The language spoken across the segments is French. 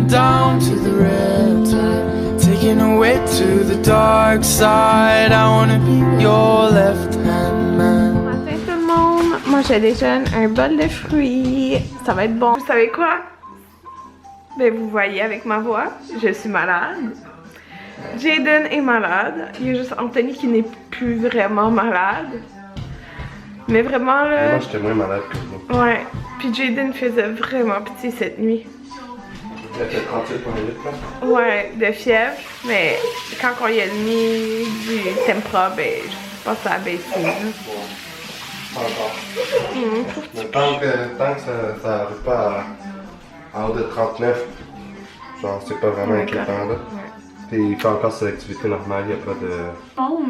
down to the riptide, taking away to the dark side. I wanna be your left hand man. Bon matin tout le monde, moi je déjeune un bol de fruits, ça va être bon. Vous savez quoi? Ben vous voyez avec ma voix, je suis malade. Jaden est malade, il y a juste Anthony qui n'est plus vraiment malade. Mais vraiment là... Moi j'étais moins malade que vous. Ouais, puis Jaden faisait vraiment petit cette nuit. Il a fait 38,8 là? Ouais, de fièvre, mais quand on y a mis du Tempra, ben je pense que ça a baissé. Pas encore. Mais tant que ça n'arrive pas à en haut de 39, genre c'est pas vraiment inquiétant là. Puis il fait encore ses activités normales, il n'y a pas de... Bon,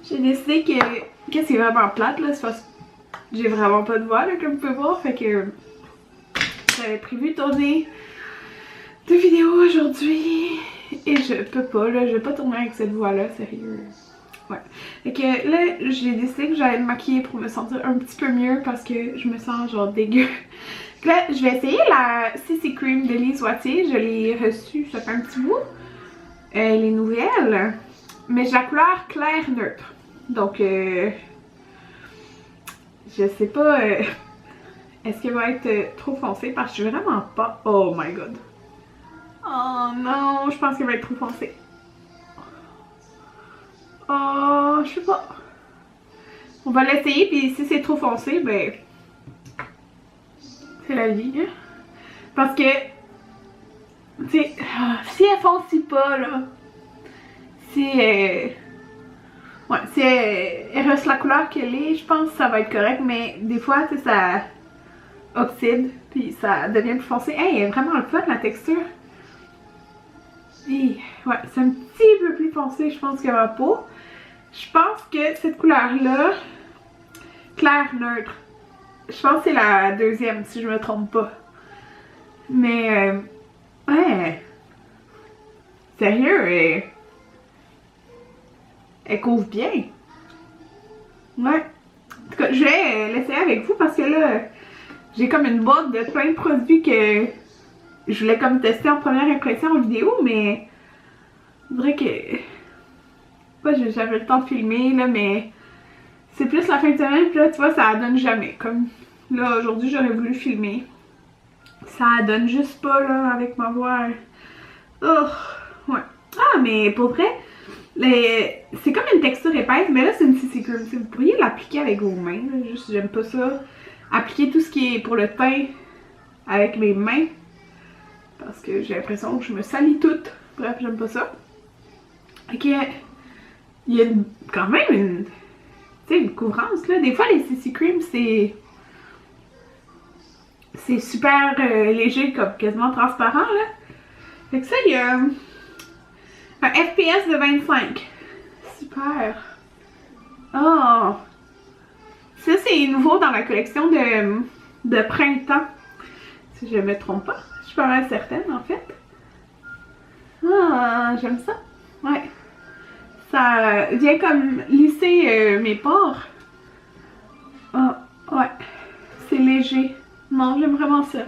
j'ai décidé que c'est vraiment plate là, c'est parce que j'ai vraiment pas de voix là, comme vous pouvez voir, fait que j'avais prévu de tourner deux vidéos aujourd'hui et je peux pas là, je vais pas tourner avec cette voix là, sérieux. Ouais. Fait que là, j'ai décidé que j'allais me maquiller pour me sentir un petit peu mieux parce que je me sens genre dégueu. Là, je vais essayer la CC Cream de Lise Wattier. Je l'ai reçue, ça fait un petit bout. Elle est nouvelle. Mais j'ai la couleur clair neutre. Donc, je sais pas... est-ce qu'elle va être trop foncée? Parce que je suis vraiment pas... Oh my god. Oh non, je pense qu'elle va être trop foncée. Oh, je sais pas. On va l'essayer, puis si c'est trop foncé, ben... c'est la vie, hein? Parce que... tu sais, si elle foncit pas, là... si elle... ouais, si elle reste la couleur qu'elle est, je pense que ça va être correct, mais des fois, tu sais, ça oxyde, puis ça devient plus foncé. Hey, elle est vraiment le fun, la texture. Et, ouais, c'est un petit peu plus foncé, je pense, que ma peau. Je pense que cette couleur-là, clair neutre, je pense que c'est la deuxième, si je me trompe pas. Mais, ouais, sérieux, elle couvre bien. Ouais. En tout cas, je vais l'essayer avec vous parce que là, j'ai comme une boîte de plein de produits que je voulais comme tester en première impression en vidéo, mais je dirais que... ouais, j'avais le temps de filmer, là, mais c'est plus la fin de semaine, puis là, tu vois, ça donne jamais. Comme là, aujourd'hui, j'aurais voulu filmer. Ça donne juste pas, là, avec ma voix. Oh, ouais. Ah, mais pour vrai, c'est comme une texture épaisse, mais là, c'est une CC Cream. Vous pourriez l'appliquer avec vos mains, là. Juste, j'aime pas ça. Appliquer tout ce qui est pour le teint avec mes mains. Parce que j'ai l'impression que je me salis toute. Bref, j'aime pas ça. Ok. Il y a quand même une, une couvrance là. Des fois les CC Cream c'est super léger, comme quasiment transparent là. Fait que ça, il y a un FPS de 25. Super. Oh. Ça c'est nouveau dans la collection de printemps. Si je me trompe pas. Je suis pas mal certaine en fait. Ah, j'aime ça. Ouais. Ça vient comme lisser mes pores. Ah, ouais. C'est léger. Non, j'aime vraiment ça.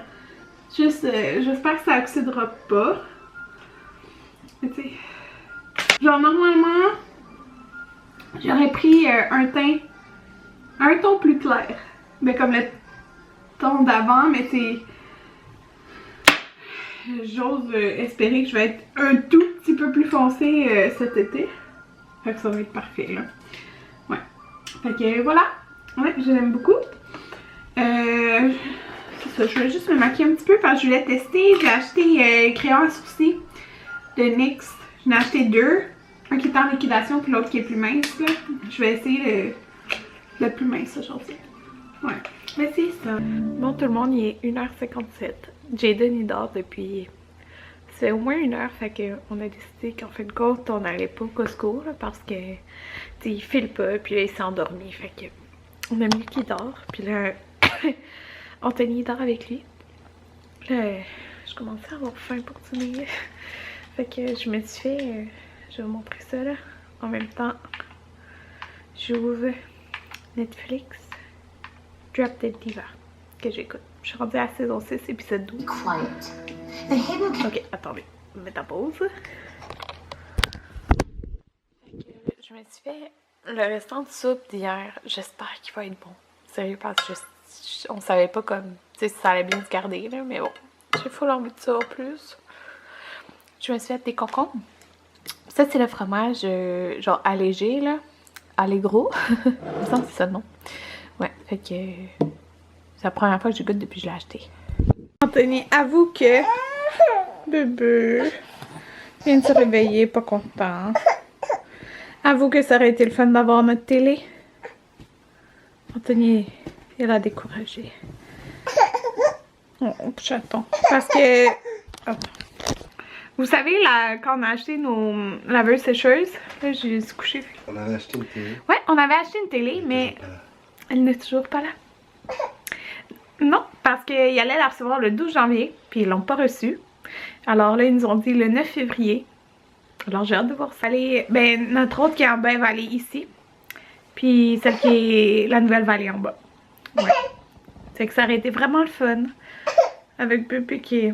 Juste, j'espère que ça oxydera pas. Tu sais, genre normalement, j'aurais pris un ton plus clair. Mais comme le ton d'avant, mais c'est... j'ose espérer que je vais être un tout petit peu plus foncé cet été. Fait que ça va être parfait là. Ouais. Fait que voilà. Ouais, je l'aime beaucoup. C'est ça, je vais juste me maquiller un petit peu parce que je voulais tester. J'ai acheté crayon à sourcils de NYX. J'en ai acheté deux. Un qui est en liquidation puis l'autre qui est plus mince là. Je vais essayer le plus mince aujourd'hui. Ouais. Mais c'est ça. Bon tout le monde, il est 1h57. Jaden il dort depuis... c'est au moins 1 heure, fait qu'on a décidé qu'en fin de compte, on n'allait pas au Costco là, parce que il file pas, puis là il s'est endormi, fait que on a mis qu'il dort, puis là Anthony dort avec lui. Là, je commençais à avoir faim pour dîner, fait que je me suis fait, je vais vous montrer ça là, en même temps, j'ouvre Netflix, Drop Dead Diva, que j'écoute. Je suis rendue à la saison 6, épisode 12. Quiet. Ok, attendez, je vais mettre en pause. Je me suis fait le restant de soupe d'hier. J'espère qu'il va être bon. Sérieux, parce que on savait pas comme, tu sais, si ça allait bien se garder, là, mais bon. J'ai full envie de ça en plus. Je me suis fait des concombres. Ça, c'est le fromage, genre allégé, là. Allégro. Il me semble que c'est ça le nom. Ouais, fait que c'est la première fois que je goûte depuis que je l'ai acheté. Anthony, avoue que bébé vient de se réveiller, pas content. Avoue que ça aurait été le fun d'avoir notre télé. Anthony, il a découragé. Oh, chaton. Parce que... Oh. Vous savez, là, quand on a acheté nos laveuses sécheuses, là, j'ai suis couchée. On avait acheté une télé. Ouais, on avait acheté une télé, mais elle n'est toujours pas là. Non, parce qu'ils allaient la recevoir le 12 janvier, puis ils l'ont pas reçue. Alors là, ils nous ont dit le 9 février. Alors j'ai hâte de voir ça. Ben, notre autre qui est en bas, elle va aller ici. Puis celle qui est la nouvelle va aller en bas. Ouais. C'est que ça aurait été vraiment le fun. Avec bébé qui est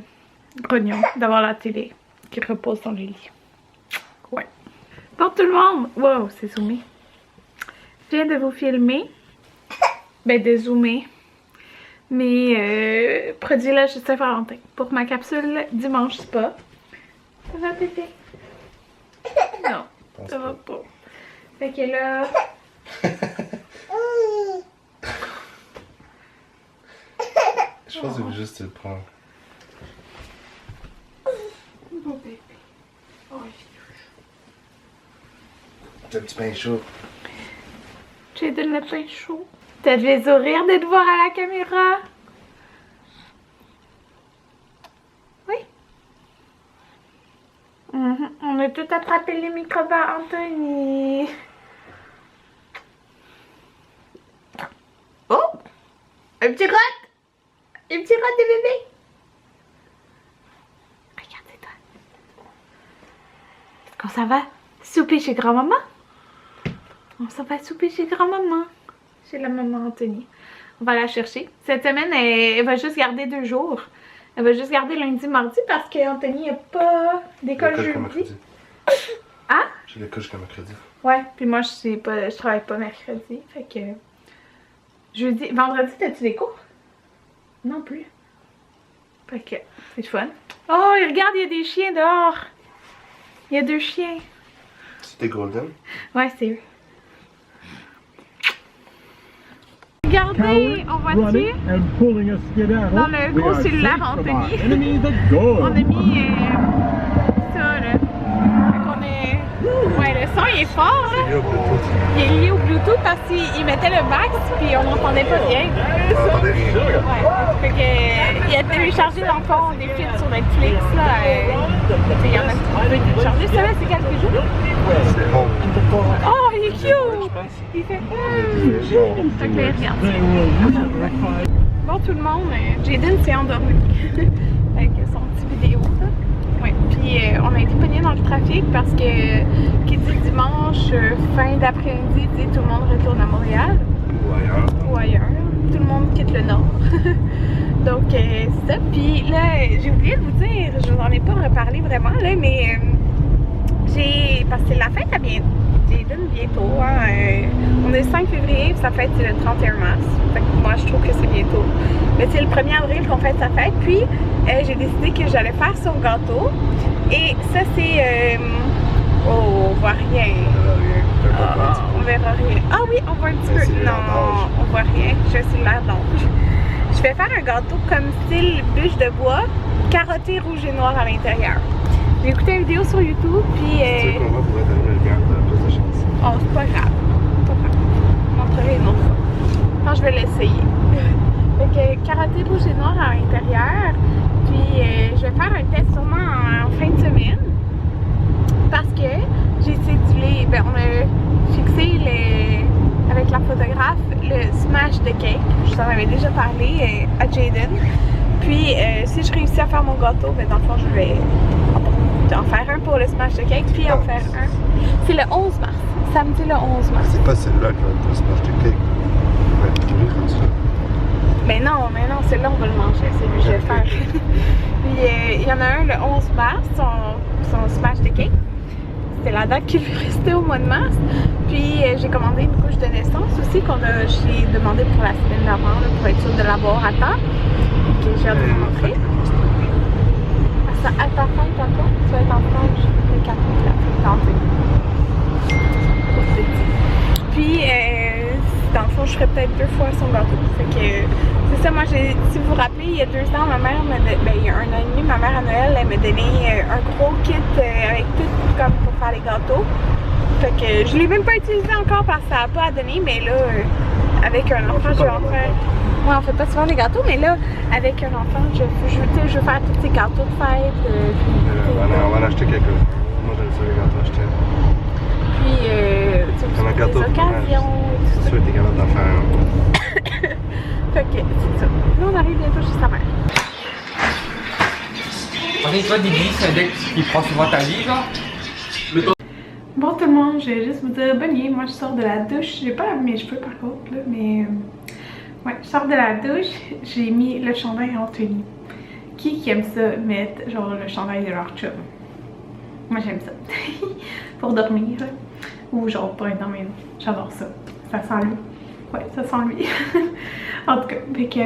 grognon, d'avoir la télé qui repose dans le lit. Ouais. Bon tout le monde! Wow, c'est zoomé. Je viens de vous filmer. Ben de zoomer. Mes produits là chez Saint-Valentin. Pour ma capsule dimanche spa. Ça va péter? Non, ça va pas. Fait que là... Je pense que je vais juste te le prendre. Bon bébé. Oh, T'as un petit pain chaud. j'ai donné le pain chaud. T'as fait sourire de te voir à la caméra? Oui. On a tout attrapé les microbes à Anthony. Oh! Un petit rat! Un petit rat de bébé! Regardez-toi. Est-ce qu'on s'en va souper chez grand-maman? On s'en va souper chez grand-maman. Chez la maman Anthony. On va la chercher. Cette semaine, elle va juste garder 2 jours. Elle va juste garder lundi, mardi parce qu'Anthony n'a pas d'école jeudi. Ah? J'ai l'école jusqu'à mercredi. Ouais, puis moi je travaille pas mercredi. Fait que. Jeudi. Vendredi, t'as-tu des cours? Non plus. Fait que c'est fun. Oh, regarde, il y a des chiens dehors. Il y a 2 chiens. C'était golden? Ouais, c'est eux. Regardez, on voit-tu? Dans le gros cellulaire Anthony. On a mis ça là. Fait qu'on est... Ouais, le son il est fort là. Il est lié au Bluetooth parce qu'il mettait le max puis on n'entendait pas bien. Ouais. Fait que il a téléchargé dans le fond des films sur Netflix là. Il y en a qui peuvent télécharger. Ça là, c'est quelques jours. C'est bon. Oh, il est cute! Il fait fait que là, regarde. Bon tout le monde, Jaden s'est endormi avec son petit vidéo là. Ouais. Puis on a été pognés dans le trafic parce que qui dit dimanche, fin d'après-midi, tout le monde retourne à Montréal. Ou ailleurs. Tout le monde quitte le nord. Donc c'est ça. Puis là, j'ai oublié de vous dire, je vous en ai pas reparlé vraiment là, mais parce que la fête à bientôt. Hein, on est le 5 février, puis sa fête c'est le 31 mars. Fait que moi je trouve que c'est bientôt. Mais c'est le 1er avril qu'on fête sa fête. Puis j'ai décidé que j'allais faire son gâteau. Et ça c'est... Oh, on voit rien. On verra rien. Ah oui, on voit un petit peu. Non, on voit rien. J'ai un cellulaire d'ange. Je vais faire un gâteau comme style bûche de bois, carotté rouge et noir à l'intérieur. J'ai écouté une vidéo sur YouTube, puis... Tu sais qu'on va pouvoir t'allumer le lumière, t'as plus de chance. Oh, c'est pas grave. Pas grave. Je montrerai une autre fois. Non, je vais l'essayer. Fait que carotté rouge et noir à l'intérieur. Puis je vais faire un test sûrement en fin de semaine. Parce que j'ai cédulé... Ben, on a fixé avec la photographe le smash de cake. Je vous en avais déjà parlé à Jaden. Puis si je réussis à faire mon gâteau, ben dans le fond, je vais en faire un pour le smash de cake, puis en faire un. C'est le 11 mars. Samedi le 11 mars. C'est pas celle-là qui va être le smash de cake. Mais non, celui-là on va le manger, c'est lui que je vais faire. Puis il y y en a un le 11 mars, son smash de cake. C'était la date qui lui restait au mois de mars. Puis j'ai commandé une couche de naissance aussi j'ai demandé pour la semaine d'avant pour être sûre de l'avoir à temps. Donc j'ai hâte de vous montrer. À ta fête, à toi, tu vas être en frange de 4 000 là. Puis dans le fond, je ferais peut-être 2 fois son gâteau. Fait que c'est ça, moi si vous vous rappelez, il y a 2 ans, ma mère il y a 1 an et demi, ma mère à Noël, elle m'a donné un gros kit avec tout comme pour faire les gâteaux. Fait que je l'ai même pas utilisé encore parce que ça n'a pas à donner, mais là, avec un enfant, je vais en faire. Ouais, on fait pas souvent des gâteaux, mais là, avec un enfant, je veux faire tous ces gâteaux de fête. On va en acheter quelques-uns. Moi, j'aime ça, les gâteaux achetés. Puis, comme un gâteau des occasions. C'est sûr, t'es capable d'en faire un. Fait que, c'est ça. Là, on arrive bientôt chez sa mère. Ok, toi, Didi, c'est un deck qui prend souvent ta vie, genre? Bon tout le monde, je vais juste vous dire bonne nuit. Moi je sors de la douche. J'ai pas lavé mes cheveux par contre là, mais ouais, je sors de la douche. J'ai mis le chandail en tenue. Qui aime ça mettre genre le chandail de leur chum? Moi j'aime ça. Pour dormir là. Ou genre pour être dormir. J'adore ça. Ça sent lui. Ouais, ça sent lui. En tout cas, fait que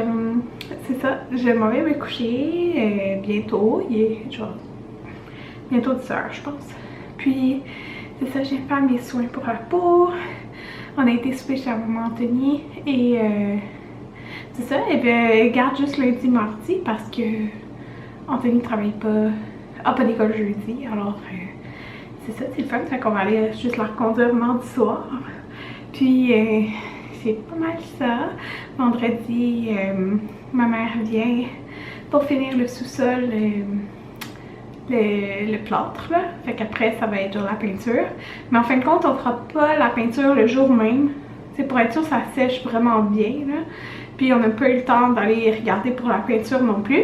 c'est ça. Je m'en vais me coucher bientôt. Il est genre bientôt 10 h je pense. Puis c'est ça, j'ai fait mes soins pour la peau. On a été souper chez la maman Anthony et c'est ça, elle garde juste lundi, mardi parce que Anthony travaille pas d'école jeudi. Alors c'est ça, c'est le fun, fait qu'on va aller juste la reconduire mardi soir. Puis c'est pas mal ça. Vendredi, ma mère vient pour finir le sous-sol. Le plâtre là, fait qu'après ça va être genre la peinture, mais en fin de compte on fera pas la peinture le jour même, c'est pour être sûr que ça sèche vraiment bien là, puis on n'a pas eu le temps d'aller regarder pour la peinture non plus,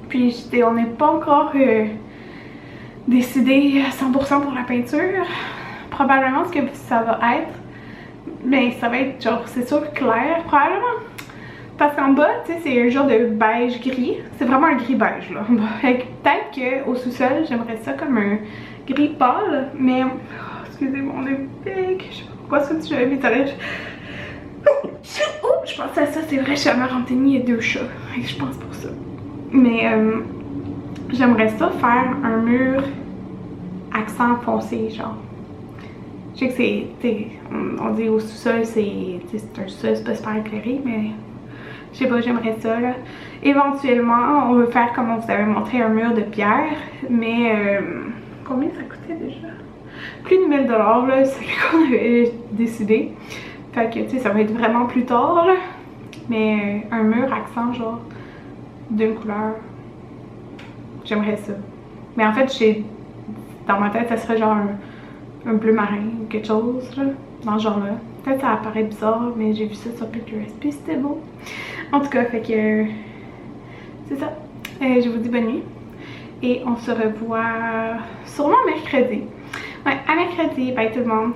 puis on n'est pas encore décidé à 100% pour la peinture. Probablement ce que ça va être, mais ça va être genre c'est sûr clair probablement. Parce qu'en bas, tu sais, c'est un genre de beige gris. C'est vraiment un gris beige, là. Peut-être qu'au sous-sol, j'aimerais ça comme un gris pâle, mais... Oh, excusez mon épic. Je sais pas pourquoi ça, tu avais mes oreilles. Oh, je pensais à ça, c'est vrai, chez ma mère Anthony, il y a 2 chats. Et je pense pour ça. Mais j'aimerais ça faire un mur accent foncé, genre. Je sais que c'est... On dit au sous-sol, c'est un sous-sol, c'est pas super éclairé, mais... Je sais pas, j'aimerais ça là. Éventuellement, on veut faire comme on vous avait montré un mur de pierre, mais combien ça coûtait déjà? Plus de 1000 $, là, c'est ce qu'on avait décidé. Fait que tu sais, ça va être vraiment plus tard là. Mais un mur accent genre d'une couleur, j'aimerais ça. Mais en fait, dans ma tête, ça serait genre un bleu marin ou quelque chose là, dans ce genre là. Peut-être ça apparaît bizarre, mais j'ai vu ça sur Pinterest, puis c'était beau. En tout cas, fait que c'est ça. Je vous dis bonne nuit. Et on se revoit sûrement mercredi. Ouais, à mercredi. Bye tout le monde.